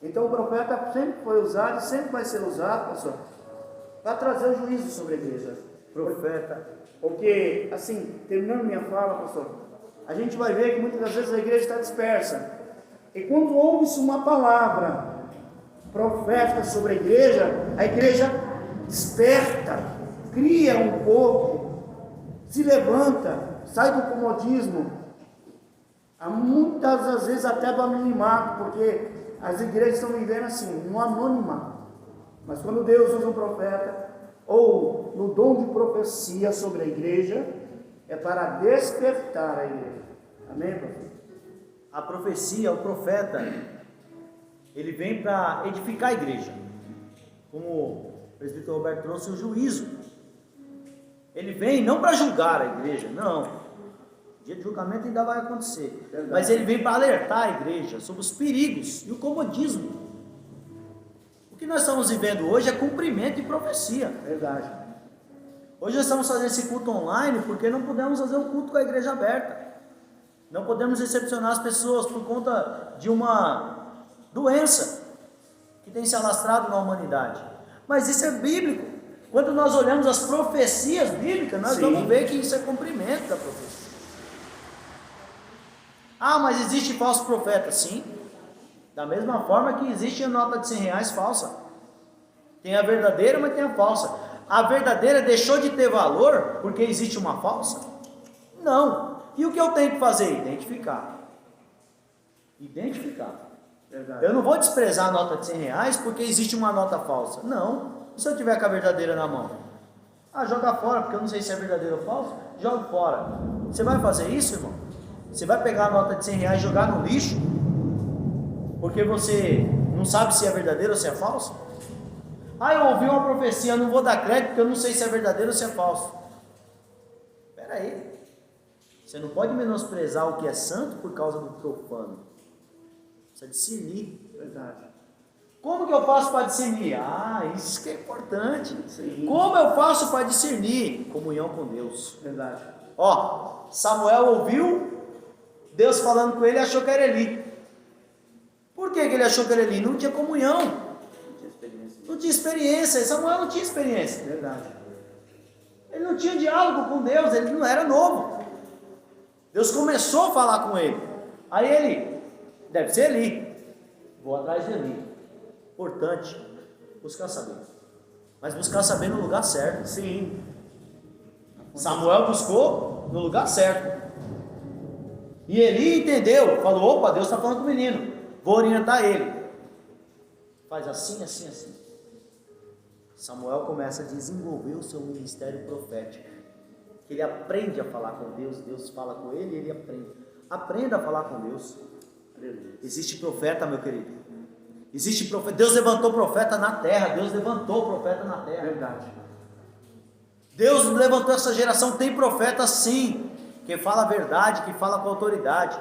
Então o profeta sempre foi usado e sempre vai ser usado, pastor, para trazer o juízo sobre a igreja. Profeta. Porque, assim, terminando minha fala, pastor, a gente vai ver que muitas das vezes a igreja está dispersa. E quando ouve-se uma palavra profética sobre a igreja desperta, cria um povo, se levanta, sai do comodismo, há muitas das vezes até do anonimato, porque as igrejas estão vivendo assim, no anonimato. Mas quando Deus usa um profeta, ou no dom de profecia sobre a igreja, é para despertar a igreja. Amém, pastor? A profecia, o profeta, ele vem para edificar a igreja. Como o presbítero Roberto trouxe, o juízo. Ele vem não para julgar a igreja, não. O dia de julgamento ainda vai acontecer. Verdade. Mas ele vem para alertar a igreja sobre os perigos e o comodismo. O que nós estamos vivendo hoje é cumprimento de profecia. Verdade. Hoje nós estamos fazendo esse culto online porque não podemos fazer um culto com a igreja aberta. Não podemos recepcionar as pessoas por conta de uma doença que tem se alastrado na humanidade. Mas isso é bíblico. Quando nós olhamos as profecias bíblicas, nós vamos ver que isso é cumprimento da profecia. Ah, mas existe falso profeta? Sim. Da mesma forma que existe a nota de R$100 falsa. Tem a verdadeira, mas tem a falsa. A verdadeira deixou de ter valor porque existe uma falsa? Não. E o que eu tenho que fazer? Identificar. Verdade. Eu não vou desprezar a nota de R$100 porque existe uma nota falsa. Não. E se eu tiver com a verdadeira na mão? Ah, joga fora, porque eu não sei se é verdadeiro ou falso. Joga fora. Você vai fazer isso, irmão? Você vai pegar a nota de R$100 e jogar no lixo? Porque você não sabe se é verdadeiro ou se é falso? Ah, eu ouvi uma profecia, eu não vou dar crédito porque eu não sei se é verdadeiro ou se é falso. Espera aí. Você não pode menosprezar o que é santo por causa do profano. Precisa discernir. Verdade. Como que eu faço para discernir? Ah, isso que é importante. Sim. Como eu faço para discernir? Comunhão com Deus. Verdade. Ó, Samuel ouviu Deus falando com ele e achou que era Eli. Por que ele achou que era Eli? Não tinha comunhão. Não tinha experiência. Samuel não tinha experiência. Verdade. Ele não tinha diálogo com Deus, ele não era novo. Deus começou a falar com ele. Aí ele, deve ser Eli. Vou atrás de Eli. Importante, buscar saber. Mas buscar saber no lugar certo. Sim. Samuel buscou no lugar certo. E Eli entendeu, falou, opa, Deus está falando com o menino. Vou orientar ele. Faz assim, assim, assim. Samuel começa a desenvolver o seu ministério profético. Ele aprende a falar com Deus, Deus fala com ele e ele aprende. Aprenda a falar com Deus. Existe profeta, meu querido. Existe profeta. Deus levantou profeta na terra. Deus levantou profeta na terra. Verdade. Deus levantou essa geração. Tem profeta sim, que fala a verdade, que fala com autoridade.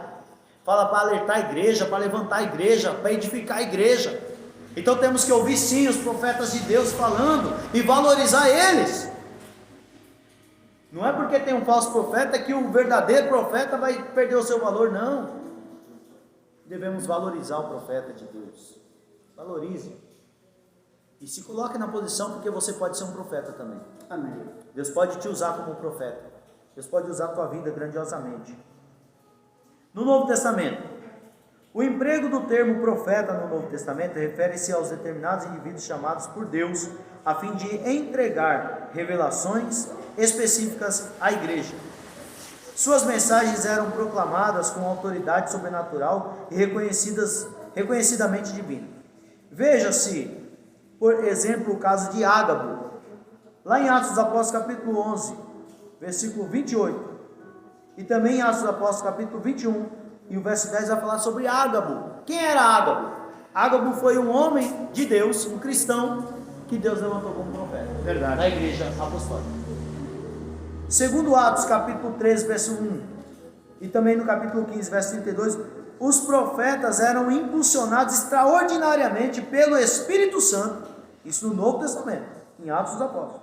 Fala para alertar a igreja, para levantar a igreja, para edificar a igreja. Então temos que ouvir sim os profetas de Deus falando e valorizar eles. Não é porque tem um falso profeta que o verdadeiro profeta vai perder o seu valor, não. Devemos valorizar o profeta de Deus. Valorize. E se coloque na posição, porque você pode ser um profeta também. Amém. Deus pode te usar como profeta. Deus pode usar a tua vida grandiosamente. No Novo Testamento, o emprego do termo profeta no Novo Testamento refere-se aos determinados indivíduos chamados por Deus a fim de entregar revelações específicas à igreja. Suas mensagens eram proclamadas com autoridade sobrenatural e reconhecidamente divina. Veja-se, por exemplo, o caso de Ágabo, lá em Atos dos Apóstolos capítulo 11, versículo 28, e também em Atos dos Apóstolos capítulo 21, e o verso 10 vai falar sobre Ágabo. Quem era Ágabo? Ágabo foi um homem de Deus, um cristão, que Deus levantou como profeta. Verdade. Na igreja apostólica. Segundo Atos capítulo 13, verso 1, e também no capítulo 15, verso 32, os profetas eram impulsionados extraordinariamente pelo Espírito Santo, isso no Novo Testamento, em Atos dos Apóstolos,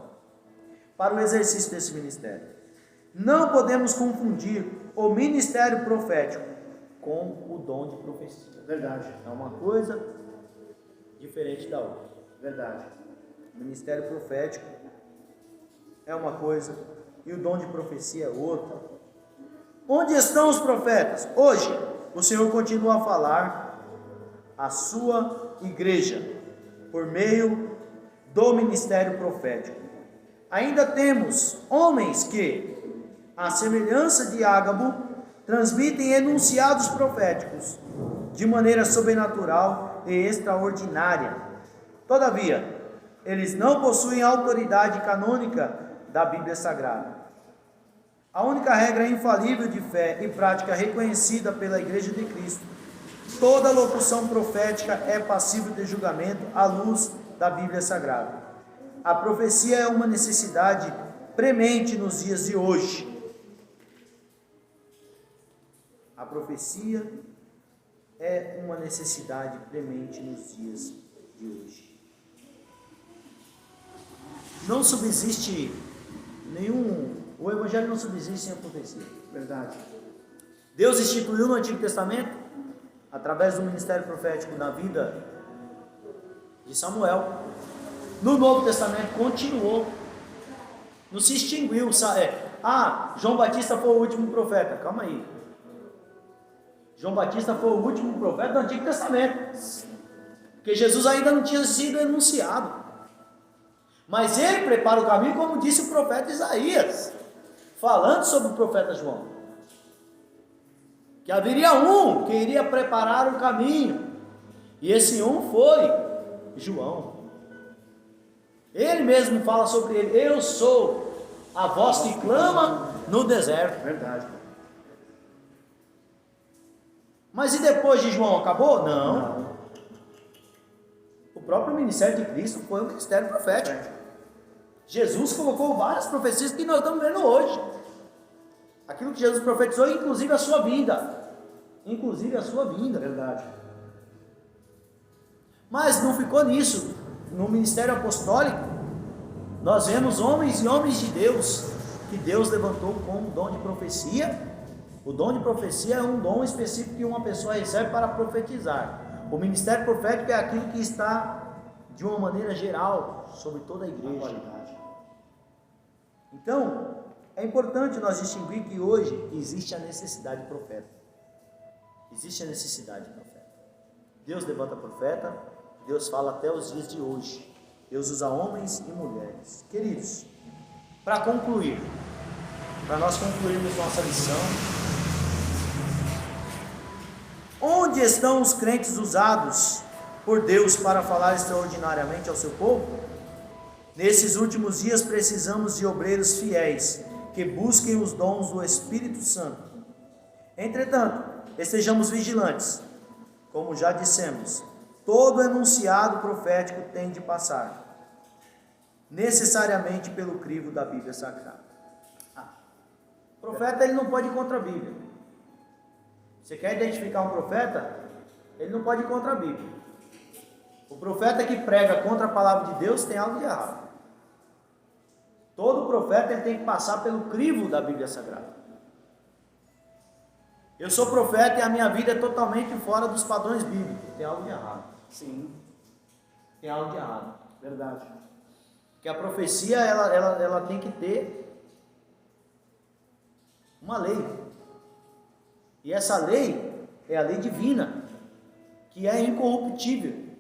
para o exercício desse ministério. Não podemos confundir o ministério profético com o dom de profecia. Verdade. É uma coisa diferente da outra. Verdade. O ministério profético é uma coisa e o dom de profecia é outra. Onde estão os profetas? Hoje, o Senhor continua a falar à sua igreja por meio do ministério profético. Ainda temos homens que, à semelhança de Ágabo, transmitem enunciados proféticos de maneira sobrenatural e extraordinária. Todavia, eles não possuem a autoridade canônica da Bíblia Sagrada. A única regra infalível de fé e prática reconhecida pela Igreja de Cristo: toda locução profética é passível de julgamento à luz da Bíblia Sagrada. A profecia é uma necessidade premente nos dias de hoje. A profecia é uma necessidade premente nos dias de hoje. Não subsiste o Evangelho não subsiste sem a profecia. Verdade. Deus instituiu no Antigo Testamento, através do ministério profético na vida de Samuel. No Novo Testamento continuou. Não se extinguiu. João Batista foi o último profeta. Calma aí. João Batista foi o último profeta do Antigo Testamento. Porque Jesus ainda não tinha sido anunciado. Mas ele prepara o caminho, como disse o profeta Isaías, falando sobre o profeta João. Que haveria um que iria preparar o caminho. E esse um foi João. Ele mesmo fala sobre ele: eu sou a voz que clama no deserto. Verdade. Mas e depois de João, acabou? Não. O próprio ministério de Cristo foi um ministério profético. Jesus colocou várias profecias que nós estamos vendo hoje. Aquilo que Jesus profetizou, inclusive a sua vinda. Inclusive a sua vinda. Verdade. Mas não ficou nisso. No ministério apostólico, nós vemos homens e homens de Deus, que Deus levantou com o dom de profecia. O dom de profecia é um dom específico que uma pessoa recebe para profetizar. O ministério profético é aquilo que está de uma maneira geral sobre toda a igreja. Então, é importante nós distinguir que hoje existe a necessidade de profeta. Existe a necessidade de profeta. Deus levanta profeta, Deus fala até os dias de hoje. Deus usa homens e mulheres. Queridos, para concluir, para nós concluirmos nossa lição, onde estão os crentes usados por Deus para falar extraordinariamente ao seu povo? Nesses últimos dias precisamos de obreiros fiéis, que busquem os dons do Espírito Santo. Entretanto, estejamos vigilantes. Como já dissemos, todo enunciado profético tem de passar necessariamente pelo crivo da Bíblia Sagrada. O profeta, ele não pode ir contra a Bíblia. Você quer identificar um profeta? Ele não pode ir contra a Bíblia. O profeta que prega contra a palavra de Deus tem algo de errado. Todo profeta, ele tem que passar pelo crivo da Bíblia Sagrada. Eu sou profeta e a minha vida é totalmente fora dos padrões bíblicos. Tem algo de errado. Sim. Tem algo de errado. Verdade. Que a profecia, ela tem que ter uma lei. E essa lei é a lei divina, que é incorruptível.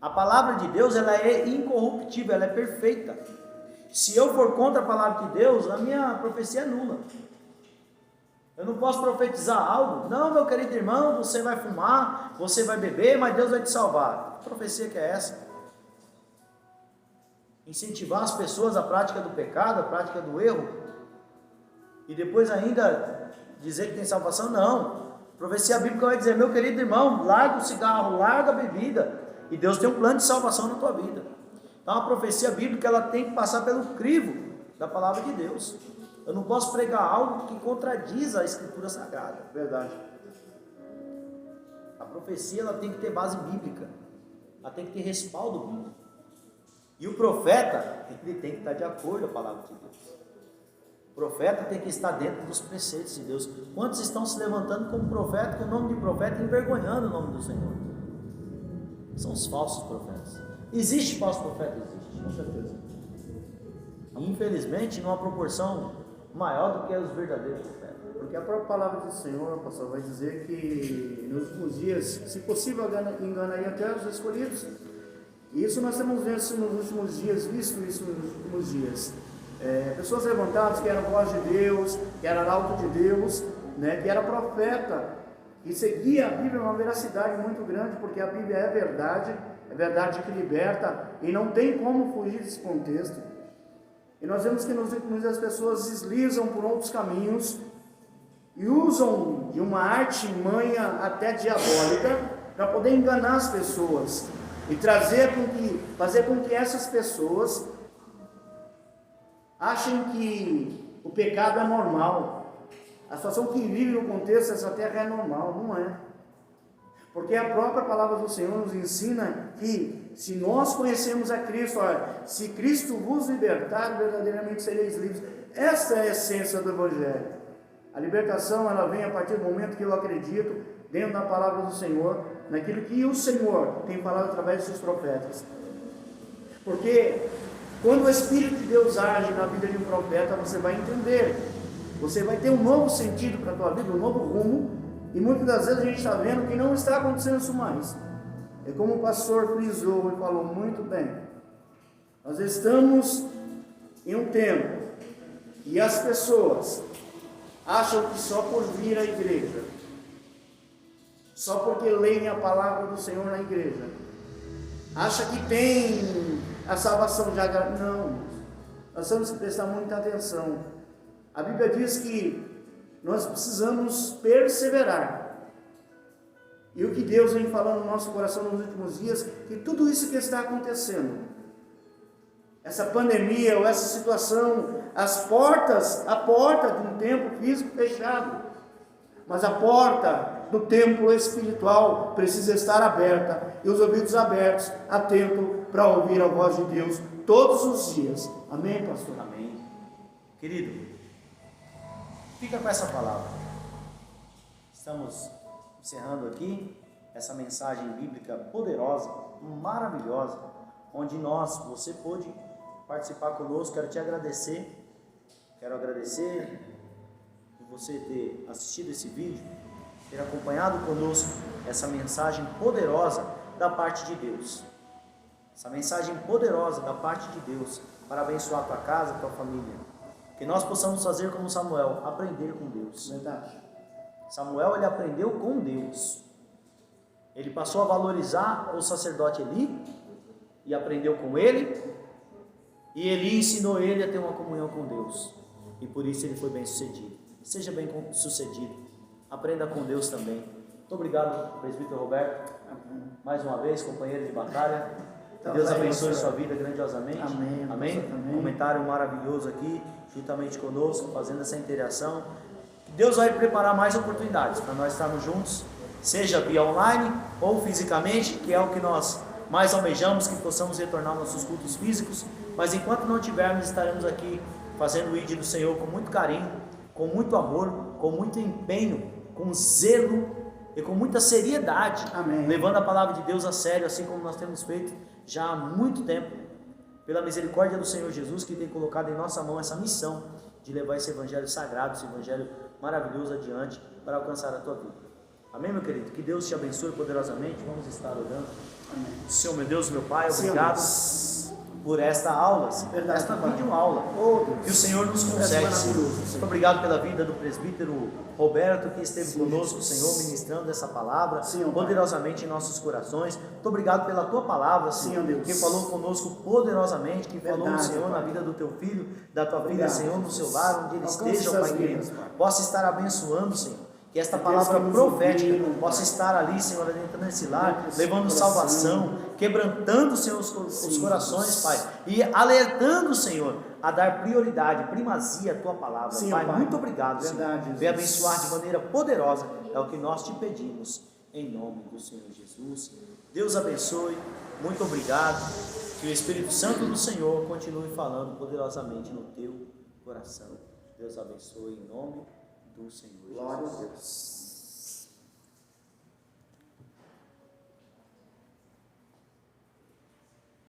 A palavra de Deus, ela é incorruptível, ela é perfeita. Se eu for contra a palavra de Deus, a minha profecia é nula. Eu não posso profetizar algo. Não, meu querido irmão, você vai fumar, você vai beber, mas Deus vai te salvar. Que profecia que é essa? Incentivar as pessoas à prática do pecado, à prática do erro, e depois ainda dizer que tem salvação? Não. A profecia bíblica vai dizer, meu querido irmão, larga o cigarro, larga a bebida, e Deus tem um plano de salvação na tua vida. Então a profecia bíblica, ela tem que passar pelo crivo da palavra de Deus. Eu não posso pregar algo que contradiz a Escritura Sagrada. Verdade. A profecia, ela tem que ter base bíblica. Ela tem que ter respaldo bíblico. E o profeta, ele tem que estar de acordo com a palavra de Deus. O profeta tem que estar dentro dos preceitos de Deus. Quantos estão se levantando como profeta, com o nome de profeta, envergonhando o nome do Senhor? São os falsos profetas. Existe falso profeta? Existe, com certeza. Infelizmente, numa proporção maior do que os verdadeiros profetas. Porque a própria palavra do Senhor, pastor, vai dizer que nos últimos dias, se possível, enganaria até os escolhidos. E isso nós temos visto nos últimos dias, pessoas levantadas que eram voz de Deus, que eram arauto de Deus, né, que era profeta, que seguia a Bíblia uma veracidade muito grande, porque a Bíblia é verdade que liberta, e não tem como fugir desse contexto. E nós vemos que nos últimos dias as pessoas deslizam por outros caminhos e usam de uma artimanha até diabólica para poder enganar as pessoas e fazer com que essas pessoas achem que o pecado é normal. A situação que vive no contexto dessa terra é normal, não é. Porque a própria palavra do Senhor nos ensina que se nós conhecemos a Cristo, olha, se Cristo vos libertar, verdadeiramente sereis livres. Essa é a essência do Evangelho. A libertação, ela vem a partir do momento que eu acredito dentro da palavra do Senhor, naquilo que o Senhor tem falado através dos seus profetas. Porque quando o Espírito de Deus age na vida de um profeta, você vai entender, você vai ter um novo sentido para a tua vida, um novo rumo. E muitas das vezes a gente está vendo que não está acontecendo isso mais. É como o pastor frisou e falou muito bem. Nós estamos em um tempo e as pessoas acham que só por vir à igreja, só porque leem a palavra do Senhor na igreja, acha que tem a salvação já. Não, nós temos que prestar muita atenção. A Bíblia diz que nós precisamos perseverar. E o que Deus vem falando no nosso coração nos últimos dias, que tudo isso que está acontecendo, essa pandemia ou essa situação, a porta de um templo físico fechado, mas a porta do templo espiritual precisa estar aberta e os ouvidos abertos, atentos para ouvir a voz de Deus todos os dias. Amém, pastor? Amém. Querido, fica com essa palavra. Estamos encerrando aqui essa mensagem bíblica poderosa, maravilhosa, onde você pôde participar conosco. Quero te agradecer. Quero agradecer por você ter assistido esse vídeo, ter acompanhado conosco essa mensagem poderosa da parte de Deus. Essa mensagem poderosa da parte de Deus para abençoar a tua casa, a tua família. Que nós possamos fazer como Samuel, aprender com Deus. Verdade. Samuel, ele aprendeu com Deus. Ele passou a valorizar o sacerdote Eli e aprendeu com ele. E Eli ensinou ele a ter uma comunhão com Deus. E por isso ele foi bem sucedido. Seja bem sucedido. Aprenda com Deus também. Muito obrigado, presbítero Roberto. Mais uma vez, companheiro de batalha. Que Deus abençoe sua vida grandiosamente. Amém. Amém. Comentário maravilhoso aqui, juntamente conosco, fazendo essa interação. Que Deus vai preparar mais oportunidades para nós estarmos juntos, seja via online ou fisicamente, que é o que nós mais almejamos, que possamos retornar aos nossos cultos físicos. Mas enquanto não tivermos, estaremos aqui fazendo o ID do Senhor com muito carinho, com muito amor, com muito empenho, com zelo e com muita seriedade. Amém. Levando a palavra de Deus a sério, assim como nós temos feito já há muito tempo, pela misericórdia do Senhor Jesus, que tem colocado em nossa mão essa missão de levar esse evangelho sagrado, esse evangelho maravilhoso adiante para alcançar a tua vida. Amém, meu querido? Que Deus te abençoe poderosamente. Vamos estar orando. Amém. Senhor, meu Deus, meu Pai, obrigado por esta aula, esta videoaula que o Senhor nos concede, Senhor. Muito obrigado pela vida do presbítero Roberto, que esteve conosco, Senhor, ministrando essa palavra poderosamente em nossos corações. Muito obrigado pela tua palavra, Senhor, que falou conosco poderosamente, que falou, Senhor, na vida do teu filho, da tua vida, Senhor, no seu lar, onde ele esteja, Pai querido, possa estar abençoando, Senhor. Que esta palavra profética possa estar ali, Senhor, dentro desse lar, levando salvação, quebrantando, Senhor, os corações, Pai, e alertando, Senhor, a dar prioridade, primazia à tua palavra. Pai, muito obrigado, Senhor. Venha abençoar de maneira poderosa, é o que nós te pedimos, em nome do Senhor Jesus. Deus abençoe, muito obrigado. Que o Espírito Santo do Senhor continue falando poderosamente no teu coração. Deus abençoe em nome do Senhor Jesus. Glória a Deus.